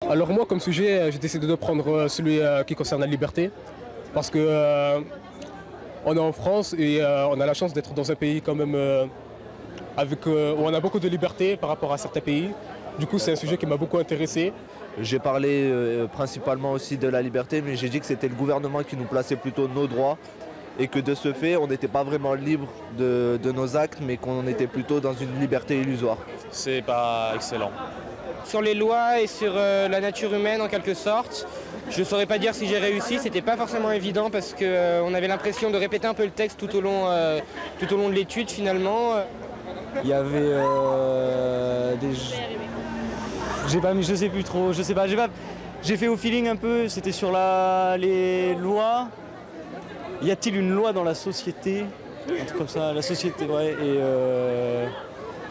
Alors moi, comme sujet, j'ai décidé de prendre celui qui concerne la liberté, parce que on est en France et on a la chance d'être dans un pays quand même où on a beaucoup de liberté par rapport à certains pays. Du coup, c'est un sujet qui m'a beaucoup intéressé. J'ai parlé principalement aussi de la liberté, mais j'ai dit que c'était le gouvernement qui nous plaçait plutôt nos droits et que de ce fait, on n'était pas vraiment libre de nos actes, mais qu'on était plutôt dans une liberté illusoire. C'est pas excellent. Sur les lois et sur la nature humaine en quelque sorte. Je ne saurais pas dire si j'ai réussi, c'était pas forcément évident parce qu'on avait l'impression de répéter un peu le texte tout au long de l'étude finalement. Il y avait je sais plus trop, je sais pas, j'ai fait au feeling un peu, c'était sur les lois. Y a-t-il une loi dans la société? Un truc comme ça, la société, ouais,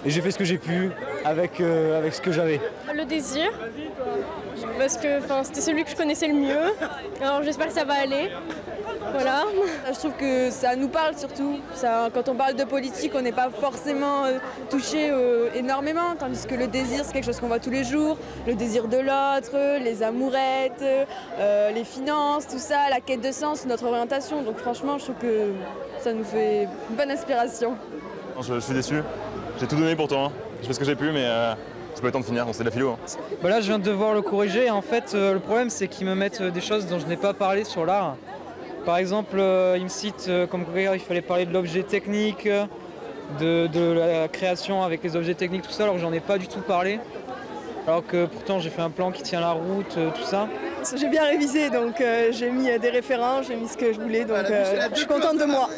et j'ai fait ce que j'ai pu avec ce que j'avais. Le désir, parce que c'était celui que je connaissais le mieux, alors j'espère que ça va aller. Voilà. Je trouve que ça nous parle surtout. Quand on parle de politique, on n'est pas forcément touché énormément, tandis que le désir, c'est quelque chose qu'on voit tous les jours. Le désir de l'autre, les amourettes, les finances, tout ça, la quête de sens, notre orientation. Donc franchement, je trouve que ça nous fait une bonne inspiration. Je suis déçu. J'ai tout donné pourtant. Je fais ce que j'ai pu, mais j'ai pas eu le temps de finir. C'est de la philo. Là, je viens de devoir le corriger. En fait, le problème, c'est qu'ils me mettent des choses dont je n'ai pas parlé sur l'art. Par exemple, il me cite comme quoi il fallait parler de l'objet technique, de la création avec les objets techniques, tout ça, alors que j'en ai pas du tout parlé. Alors que pourtant j'ai fait un plan qui tient la route, tout ça. J'ai bien révisé, donc j'ai mis des références, j'ai mis ce que je voulais, donc je suis contente de moi.